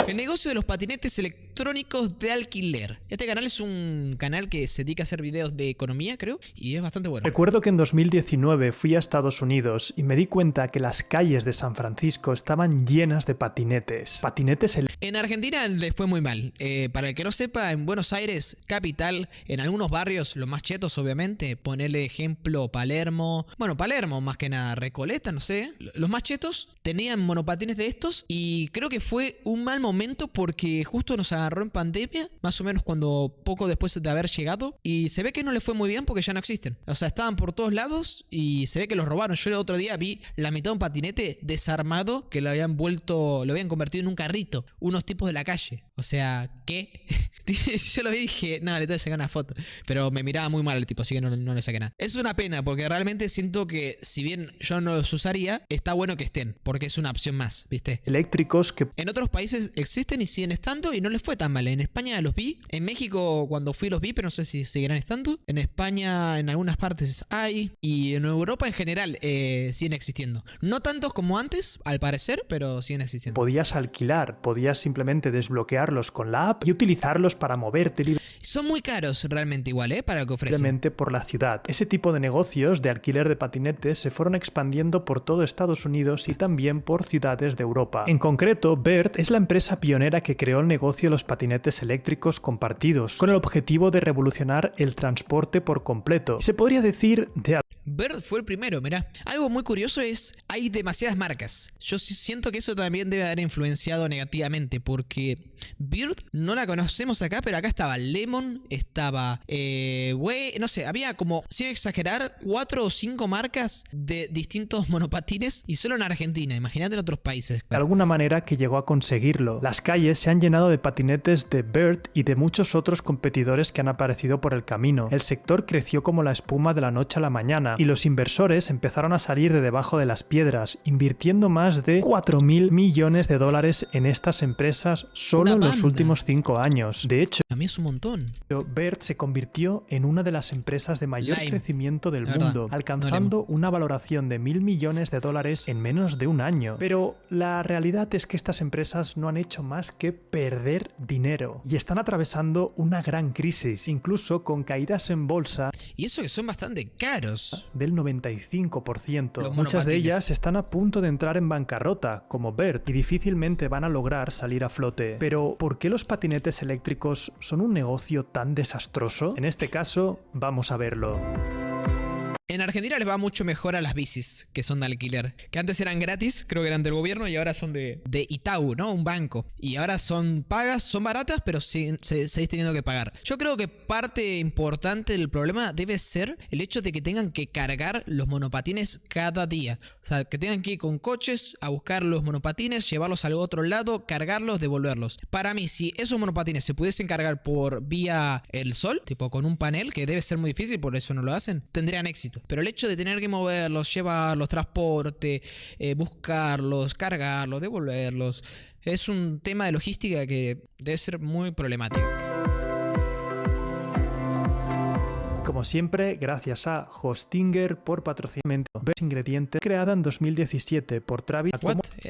El negocio de los patinetes electrónicos de alquiler. Este canal es un canal que se dedica a hacer videos de economía, creo, y es bastante bueno. Recuerdo que en 2019 fui a Estados Unidos y me di cuenta que las calles de San Francisco estaban llenas de patinetes. En Argentina les fue muy mal. Para el que no sepa, en Buenos Aires, capital, en algunos barrios, los más chetos obviamente, ponerle ejemplo Palermo. Bueno, Palermo más que nada, Recoleta, no sé. Los más chetos tenían monopatines de estos y creo que fue un mal momento porque justo nos agarró en pandemia, más o menos cuando poco después de haber llegado, y se ve que no le fue muy bien porque ya no existen. O sea, estaban por todos lados y se ve que los robaron. Yo el otro día vi la mitad de un patinete desarmado que lo habían convertido en un carrito, unos tipos de la calle. O sea, ¿qué? Yo lo vi y dije, no, le tengo que sacar una foto. Pero me miraba muy mal el tipo, así que no le saqué nada. Es una pena porque realmente siento que si bien yo no los usaría, está bueno que estén, porque es una opción más, ¿viste? Eléctricos que... En otros países existen y siguen estando y no les fue tan mal. En España los vi, en México cuando fui los vi, pero no sé si seguirán estando. En España en algunas partes hay, y en Europa en general siguen existiendo. No tantos como antes, al parecer, pero siguen existiendo. Podías alquilar, podías simplemente desbloquearlos con la app y utilizarlos para moverte Son muy caros realmente igual, para lo que ofrecen. libremente por la ciudad. Ese tipo de negocios de alquiler de patinetes se fueron expandiendo por todo Estados Unidos y también por ciudades de Europa. En concreto, Bird es la empresa pionera que creó el negocio de los patinetes eléctricos compartidos, con el objetivo de revolucionar el transporte por completo. Se podría decir de... Bird fue el primero, mirá. Algo muy curioso es, hay demasiadas marcas. Yo sí siento que eso también debe haber influenciado negativamente, porque Bird no la conocemos acá, pero acá estaba Lemon, estaba, no sé, había como, sin exagerar, 4 o 5 marcas de distintos monopatines y solo en Argentina, imagínate en otros países. De alguna manera que llegó a conseguirlo. Las calles se han llenado de patinetes de Bird y de muchos otros competidores que han aparecido por el camino. El sector creció como la espuma de la noche a la mañana y los inversores empezaron a salir de debajo de las piedras, invirtiendo más de 4.000 millones de dólares en estas empresas solo en los últimos 5 años. De hecho, a mí es un montón. Bird se convirtió en una de las empresas de mayor crecimiento del mundo, alcanzando una valoración de 1.000 millones de dólares en menos de un año. Pero la realidad es que estas empresas no han hecho más que perder dinero y están atravesando una gran crisis, incluso con caídas en bolsa. Y eso que son bastante caros. Del 95%. Muchas de ellas están a punto de entrar en bancarrota, como Bird, y difícilmente van a lograr salir a flote. Pero, ¿por qué los patinetes eléctricos son un negocio tan desastroso? En este caso, vamos a verlo. En Argentina les va mucho mejor a las bicis que son de alquiler, que antes eran gratis, creo que eran del gobierno, y ahora son de Itaú, ¿no? Un banco. Y ahora son pagas, son baratas, pero seguís teniendo que pagar. Yo creo que parte importante del problema debe ser el hecho de que tengan que cargar los monopatines cada día. O sea, que tengan que ir con coches a buscar los monopatines, llevarlos al otro lado, cargarlos, devolverlos. Para mí, si esos monopatines se pudiesen cargar por vía el sol, tipo con un panel, que debe ser muy difícil, por eso no lo hacen, tendrían éxito. Pero el hecho de tener que moverlos, llevarlos, transporte, buscarlos, cargarlos, devolverlos, es un tema de logística que debe ser muy problemático. Como siempre, gracias a Hostinger por patrocinamiento. Bird Ingredientes, creada en 2017 por Travis.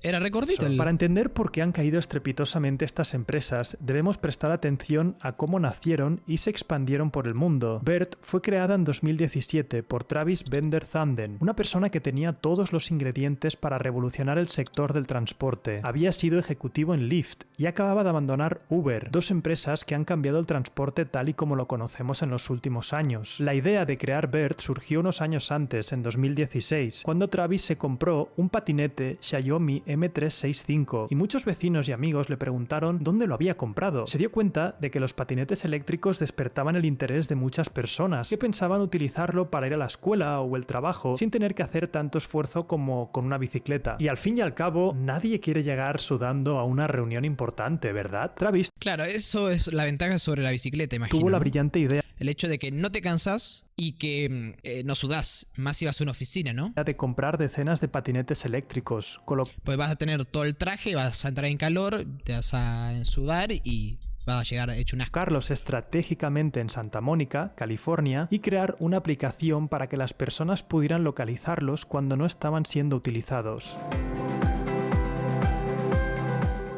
Era recordito. Para entender por qué han caído estrepitosamente estas empresas, debemos prestar atención a cómo nacieron y se expandieron por el mundo. Bird fue creada en 2017 por Travis Vanderthanden, una persona que tenía todos los ingredientes para revolucionar el sector del transporte. Había sido ejecutivo en Lyft y acababa de abandonar Uber, dos empresas que han cambiado el transporte tal y como lo conocemos en los últimos años. La idea de crear Bird surgió unos años antes, en 2016, cuando Travis se compró un patinete Xiaomi M365 y muchos vecinos y amigos le preguntaron dónde lo había comprado. Se dio cuenta de que los patinetes eléctricos despertaban el interés de muchas personas que pensaban utilizarlo para ir a la escuela o el trabajo sin tener que hacer tanto esfuerzo como con una bicicleta. Y al fin y al cabo, nadie quiere llegar sudando a una reunión importante, ¿verdad? Travis, claro, eso es la ventaja sobre la bicicleta, imagino. Tuvo la brillante idea. El hecho de que no te cansas y que no sudás, más si vas a una oficina, ¿no? De comprar decenas de patinetes eléctricos. Pues vas a tener todo el traje, vas a entrar en calor, te vas a sudar y vas a llegar hecho un asco. Colocarlos estratégicamente en Santa Mónica, California, y crear una aplicación para que las personas pudieran localizarlos cuando no estaban siendo utilizados.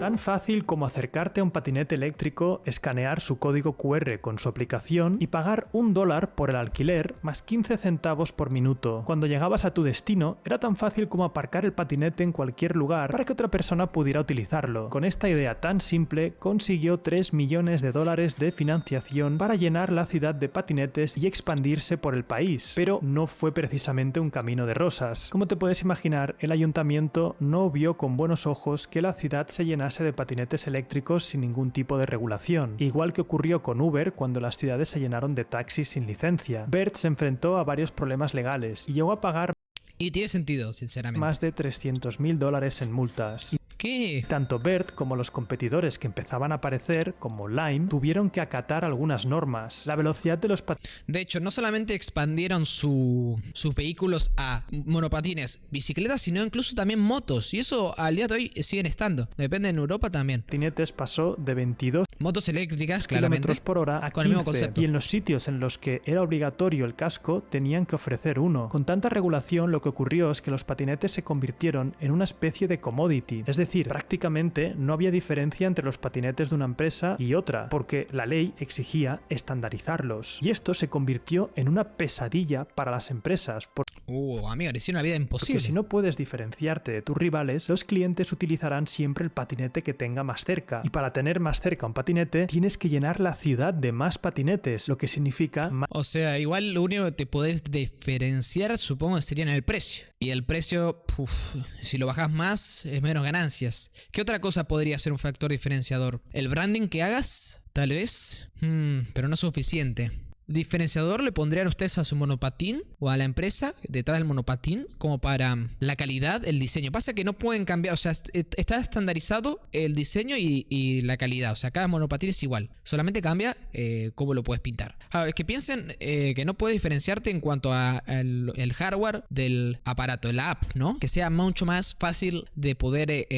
Tan fácil como acercarte a un patinete eléctrico, escanear su código QR con su aplicación y pagar $1 por el alquiler más 15 centavos por minuto. Cuando llegabas a tu destino, era tan fácil como aparcar el patinete en cualquier lugar para que otra persona pudiera utilizarlo. Con esta idea tan simple, consiguió $3 millones de financiación para llenar la ciudad de patinetes y expandirse por el país. Pero no fue precisamente un camino de rosas. Como te puedes imaginar, el ayuntamiento no vio con buenos ojos que la ciudad se llenase de patinetes eléctricos sin ningún tipo de regulación. Igual que ocurrió con Uber cuando las ciudades se llenaron de taxis sin licencia. Bert se enfrentó a varios problemas legales y llegó a pagar Y tiene sentido, sinceramente. más de $300.000 en multas. ¿Qué? Tanto Bert como los competidores que empezaban a aparecer, como Lime, tuvieron que acatar algunas normas. La velocidad de los De hecho, no solamente expandieron sus vehículos a monopatines, bicicletas, sino incluso también motos. Y eso al día de hoy siguen estando. Depende en Europa también. patinetes pasó de 22 Motos eléctricas, claramente. kilómetros por hora a Con el mismo 15, concepto. y en los sitios en los que era obligatorio el casco tenían que ofrecer uno. Con tanta regulación, lo que ocurrió es que los patinetes se convirtieron en una especie de commodity, es decir, prácticamente no había diferencia entre los patinetes de una empresa y otra, porque la ley exigía estandarizarlos. Y esto se convirtió en una pesadilla para las empresas, Amigo, le hicieron la vida porque imposible. si no puedes diferenciarte de tus rivales, los clientes utilizarán siempre el patinete que tenga más cerca. Y para tener más cerca un patinete, tienes que llenar la ciudad de más patinetes, lo que significa más O sea, igual lo único que te podés diferenciar, supongo, sería en el precio. Y el precio, si lo bajas más, es menos ganancias. ¿Qué otra cosa podría ser un factor diferenciador? ¿El branding que hagas? Tal vez. Pero no es suficiente. ¿Diferenciador le pondrían ustedes a su monopatín o a la empresa detrás del monopatín como para la calidad, el diseño? Pasa que no pueden cambiar, o sea, está estandarizado el diseño y la calidad. O sea, cada monopatín es igual. Solamente cambia cómo lo puedes pintar. Ahora, es que piensen que no puedes diferenciarte en cuanto a el hardware del aparato, la app, ¿no? Que sea mucho más fácil de poder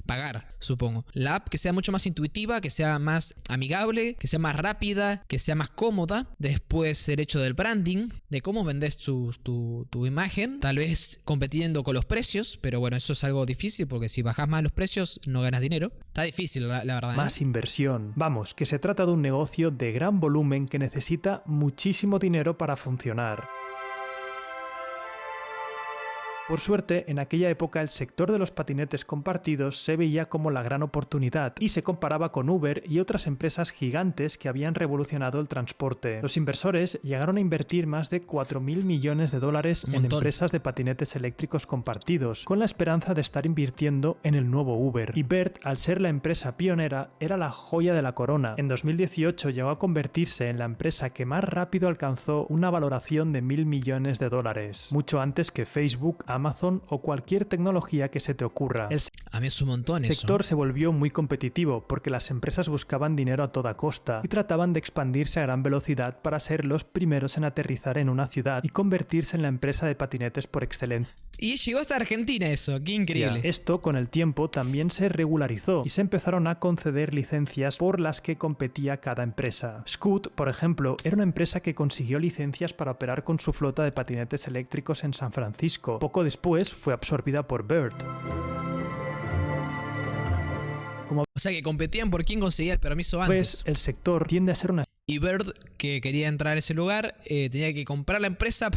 pagar, supongo. La app que sea mucho más intuitiva, que sea más amigable, que sea más rápida, que sea más cómoda. Después el hecho del branding, de cómo vendes tu imagen, tal vez compitiendo con los precios, pero bueno, eso es algo difícil porque si bajas más los precios no ganas dinero. Está difícil, la verdad. más inversión. Vamos, que se trata de un negocio de gran volumen que necesita muchísimo dinero para funcionar. Por suerte, en aquella época el sector de los patinetes compartidos se veía como la gran oportunidad y se comparaba con Uber y otras empresas gigantes que habían revolucionado el transporte. Los inversores llegaron a invertir más de $4.000 millones en empresas de patinetes eléctricos compartidos, con la esperanza de estar invirtiendo en el nuevo Uber. Y Bert, al ser la empresa pionera, era la joya de la corona. En 2018 llegó a convertirse en la empresa que más rápido alcanzó una valoración de $1.000 millones, mucho antes que Facebook, Amazon o cualquier tecnología que se te ocurra. El A mí es un montón eso. sector se volvió muy competitivo porque las empresas buscaban dinero a toda costa y trataban de expandirse a gran velocidad para ser los primeros en aterrizar en una ciudad y convertirse en la empresa de patinetes por excelencia. Y llegó hasta Argentina eso, qué increíble. Esto con el tiempo también se regularizó y se empezaron a conceder licencias por las que competía cada empresa. Scoot, por ejemplo, era una empresa que consiguió licencias para operar con su flota de patinetes eléctricos en San Francisco. Poco después fue absorbida por Bird. O sea que competían por quién conseguía el permiso antes. Pues el sector tiende a ser una Y Bird, que quería entrar a ese lugar, tenía que comprar la empresa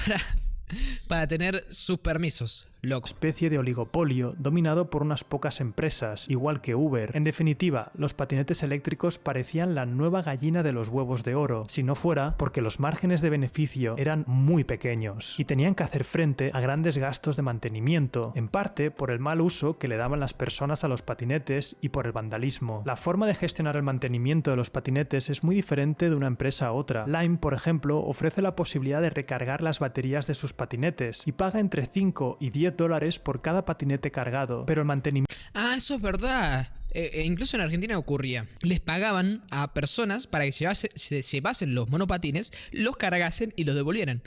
para tener sus permisos. Loco. especie de oligopolio dominado por unas pocas empresas, igual que Uber. En definitiva, los patinetes eléctricos parecían la nueva gallina de los huevos de oro, si no fuera porque los márgenes de beneficio eran muy pequeños y tenían que hacer frente a grandes gastos de mantenimiento, en parte por el mal uso que le daban las personas a los patinetes y por el vandalismo. La forma de gestionar el mantenimiento de los patinetes es muy diferente de una empresa a otra. Lime, por ejemplo, ofrece la posibilidad de recargar las baterías de sus patinetes y paga entre 5 y 10 dólares por cada patinete cargado, pero el mantenimiento Eso es verdad. Incluso en Argentina ocurría. Les pagaban a personas para que se llevasen los monopatines, los cargasen y los devolvieran.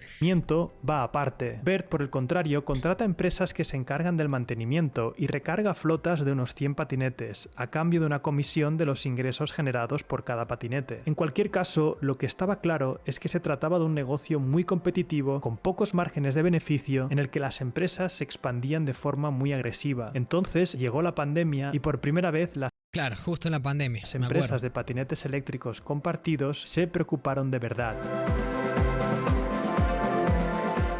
va aparte. Bert, por el contrario, contrata empresas que se encargan del mantenimiento y recarga flotas de unos 100 patinetes, a cambio de una comisión de los ingresos generados por cada patinete. En cualquier caso, lo que estaba claro es que se trataba de un negocio muy competitivo, con pocos márgenes de beneficio, en el que las empresas se expandían de forma muy agresiva. Entonces llegó la pandemia y por primera vez vez las Claro, justo en la pandemia. Me empresas acuerdo. de patinetes eléctricos compartidos se preocuparon de verdad.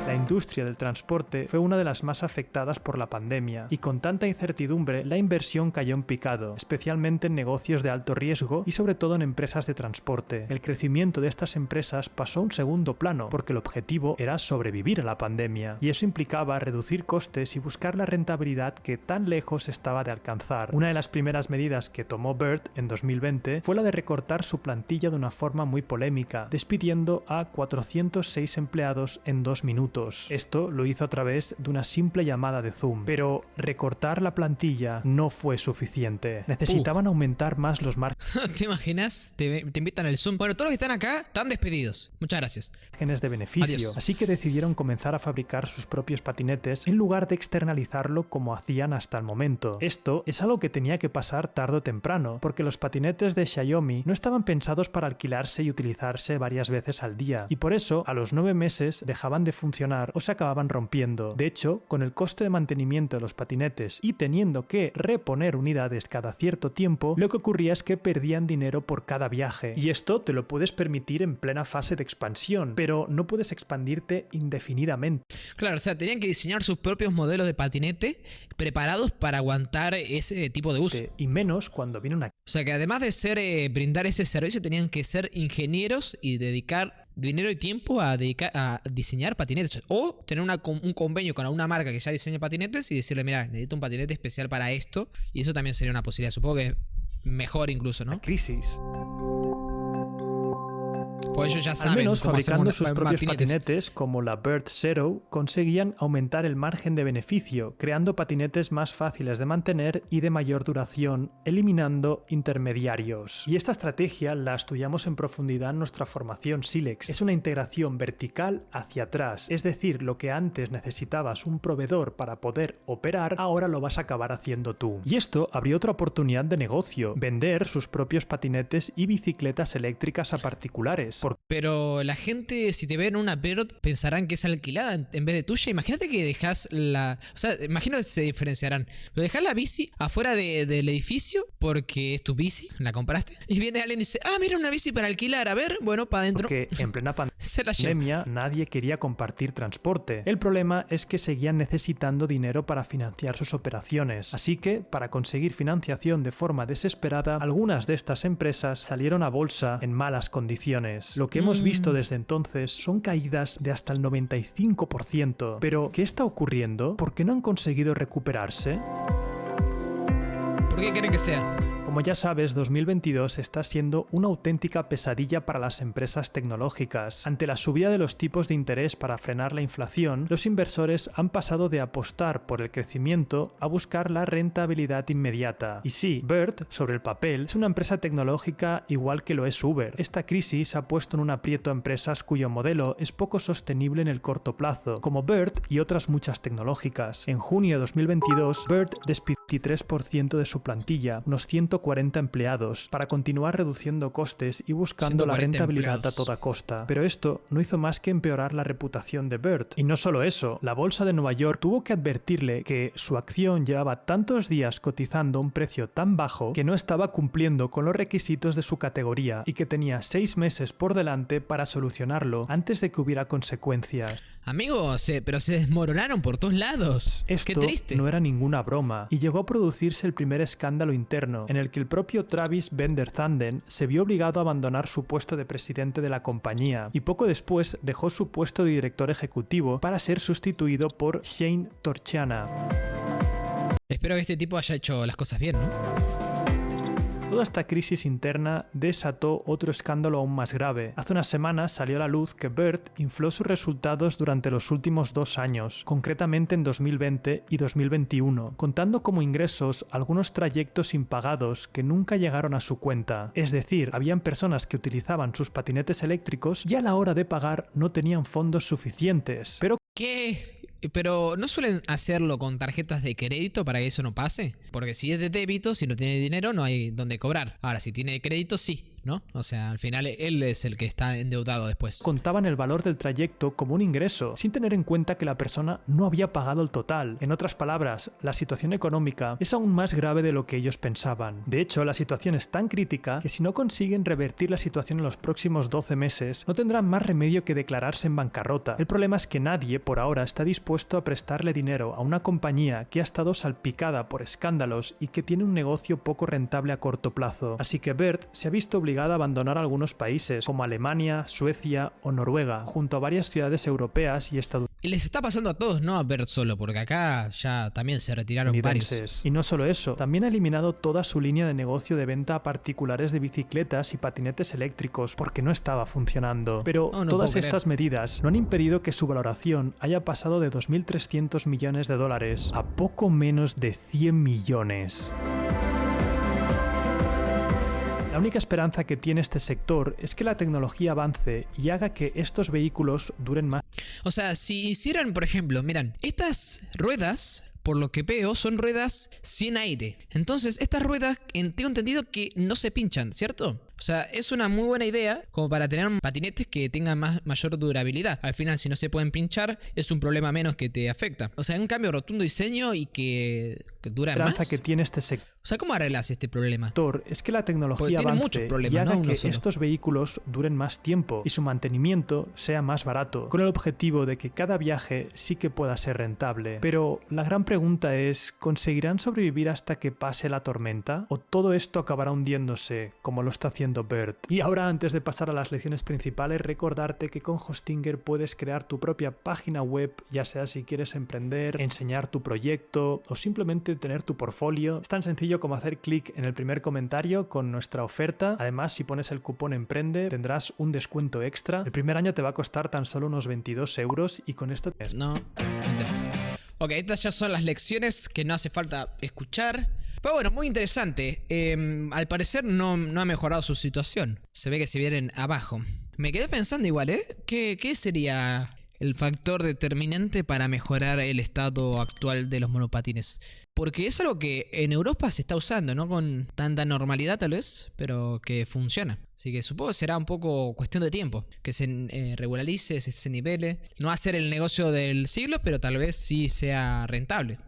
La industria del transporte fue una de las más afectadas por la pandemia, y con tanta incertidumbre la inversión cayó en picado, especialmente en negocios de alto riesgo y sobre todo en empresas de transporte. El crecimiento de estas empresas pasó a un segundo plano, porque el objetivo era sobrevivir a la pandemia, y eso implicaba reducir costes y buscar la rentabilidad que tan lejos estaba de alcanzar. Una de las primeras medidas que tomó Bird en 2020 fue la de recortar su plantilla de una forma muy polémica, despidiendo a 406 empleados en 2 minutos. Esto lo hizo a través de una simple llamada de Zoom. Pero recortar la plantilla no fue suficiente. Necesitaban aumentar más los ¿Te imaginas? Te invitan al Zoom. Bueno, todos los que están acá están despedidos. Muchas gracias. márgenes de beneficio. Adiós. Así que decidieron comenzar a fabricar sus propios patinetes en lugar de externalizarlo como hacían hasta el momento. Esto es algo que tenía que pasar tarde o temprano, porque los patinetes de Xiaomi no estaban pensados para alquilarse y utilizarse varias veces al día, y por eso a los 9 meses dejaban de funcionar o se acababan rompiendo. De hecho, con el coste de mantenimiento de los patinetes y teniendo que reponer unidades cada cierto tiempo, lo que ocurría es que perdían dinero por cada viaje. Y esto te lo puedes permitir en plena fase de expansión, pero no puedes expandirte indefinidamente. Claro, o sea, tenían que diseñar sus propios modelos de patinete preparados para aguantar ese tipo de uso. Y menos cuando viene una O sea, que además de ser brindar ese servicio, tenían que ser ingenieros y dedicar dinero y tiempo a diseñar patinetes. O tener un convenio con alguna marca que ya diseña patinetes y decirle, mira, necesito un patinete especial para esto. Y eso también sería una posibilidad. Supongo que mejor incluso, ¿no? crisis. Pues ellos ya Al saben menos cómo fabricando hacemos sus propios patinetes, como la Bird Zero, conseguían aumentar el margen de beneficio, creando patinetes más fáciles de mantener y de mayor duración, eliminando intermediarios. Y esta estrategia la estudiamos en profundidad en nuestra formación Silex. Es una integración vertical hacia atrás, es decir, lo que antes necesitabas un proveedor para poder operar, ahora lo vas a acabar haciendo tú. Y esto abrió otra oportunidad de negocio, vender sus propios patinetes y bicicletas eléctricas a particulares. Pero la gente, si te ven una Bird, pensarán que es alquilada en vez de tuya. Imagínate que dejas la... O sea, imagino que se diferenciarán. Pero dejas la bici afuera del edificio porque es tu bici, la compraste. Y viene alguien y dice, ah, mira una bici para alquilar. A ver, bueno, para adentro. Porque en plena Se la lleva. pandemia nadie quería compartir transporte. El problema es que seguían necesitando dinero para financiar sus operaciones. Así que, para conseguir financiación de forma desesperada, algunas de estas empresas salieron a bolsa en malas condiciones. Lo que hemos visto desde entonces son caídas de hasta el 95%. Pero, ¿qué está ocurriendo? ¿Por qué no han conseguido recuperarse? ¿Por qué quieren que sea? Como ya sabes, 2022 está siendo una auténtica pesadilla para las empresas tecnológicas. Ante la subida de los tipos de interés para frenar la inflación, los inversores han pasado de apostar por el crecimiento a buscar la rentabilidad inmediata. Y sí, Bird, sobre el papel, es una empresa tecnológica igual que lo es Uber. Esta crisis ha puesto en un aprieto a empresas cuyo modelo es poco sostenible en el corto plazo, como Bird y otras muchas tecnológicas. En junio de 2022, Bird despidió 23% de su plantilla, unos 140 empleados, para continuar reduciendo costes y buscando la 140 rentabilidad empleados. a toda costa. Pero esto no hizo más que empeorar la reputación de Bird. Y no solo eso, la bolsa de Nueva York tuvo que advertirle que su acción llevaba tantos días cotizando a un precio tan bajo que no estaba cumpliendo con los requisitos de su categoría y que tenía 6 meses por delante para solucionarlo antes de que hubiera consecuencias. Amigos, pero se desmoronaron por todos lados. Esto Qué triste. no era ninguna broma, y llegó a producirse el primer escándalo interno, en el que el propio Travis Vanderthanden se vio obligado a abandonar su puesto de presidente de la compañía, y poco después dejó su puesto de director ejecutivo para ser sustituido por Shane Torchiana. Espero que este tipo haya hecho las cosas bien, ¿no? Toda esta crisis interna desató otro escándalo aún más grave. Hace unas semanas salió a la luz que Bird infló sus resultados durante los últimos 2 años, concretamente en 2020 y 2021, contando como ingresos algunos trayectos impagados que nunca llegaron a su cuenta. Es decir, habían personas que utilizaban sus patinetes eléctricos y a la hora de pagar no tenían fondos suficientes. Pero ¿Qué? Pero ¿no suelen hacerlo con tarjetas de crédito para que eso no pase? Porque si es de débito, si no tiene dinero, no hay dónde cobrar. Ahora, si tiene crédito, sí. ¿no? O sea, al final él es el que está endeudado después. Contaban el valor del trayecto como un ingreso, sin tener en cuenta que la persona no había pagado el total. En otras palabras, la situación económica es aún más grave de lo que ellos pensaban. De hecho, la situación es tan crítica que si no consiguen revertir la situación en los próximos 12 meses, no tendrán más remedio que declararse en bancarrota. El problema es que nadie, por ahora, está dispuesto a prestarle dinero a una compañía que ha estado salpicada por escándalos y que tiene un negocio poco rentable a corto plazo. Así que Bert se ha visto obligado a abandonar algunos países, como Alemania, Suecia o Noruega, junto a varias ciudades europeas y estadounidenses. Y les está pasando a todos, no a Bert solo, porque acá ya también se retiraron varios. Y no solo eso, también ha eliminado toda su línea de negocio de venta a particulares de bicicletas y patinetes eléctricos porque no estaba funcionando. Pero todas estas medidas no han impedido que su valoración haya pasado de 2.300 millones de dólares a poco menos de 100 millones. La única esperanza que tiene este sector es que la tecnología avance y haga que estos vehículos duren más. O sea, si hicieran, por ejemplo, miran, estas ruedas, por lo que veo, son ruedas sin aire. Entonces, estas ruedas, tengo entendido que no se pinchan, ¿cierto? O sea, es una muy buena idea como para tener patinetes que tengan mayor durabilidad. Al final, si no se pueden pinchar, es un problema menos que te afecta. O sea, un cambio rotundo diseño y que dura más. La esperanza que tiene este sector. O sea, ¿cómo arreglas este problema? Es que la tecnología avance y haga que estos vehículos duren más tiempo y su mantenimiento sea más barato, con el objetivo de que cada viaje sí que pueda ser rentable. Pero la gran pregunta es, ¿conseguirán sobrevivir hasta que pase la tormenta? ¿O todo esto acabará hundiéndose, como lo está haciendo Bert? Y ahora, antes de pasar a las lecciones principales, recordarte que con Hostinger puedes crear tu propia página web, ya sea si quieres emprender, enseñar tu proyecto o simplemente tener tu portfolio. Es tan sencillo como hacer clic en el primer comentario con nuestra oferta. Además, si pones el cupón EMPRENDE tendrás un descuento extra. El primer año te va a costar tan solo unos 22 euros y con esto... No me interesa. Ok, estas ya son las lecciones que no hace falta escuchar. Pero bueno, muy interesante. Al parecer no ha mejorado su situación. Se ve que se vienen abajo. Me quedé pensando igual, ¿Qué sería el factor determinante para mejorar el estado actual de los monopatines? Porque es algo que en Europa se está usando, no con tanta normalidad tal vez, pero que funciona. Así que supongo que será un poco cuestión de tiempo, que se regularice, se nivele. No va a ser el negocio del siglo, pero tal vez sí sea rentable.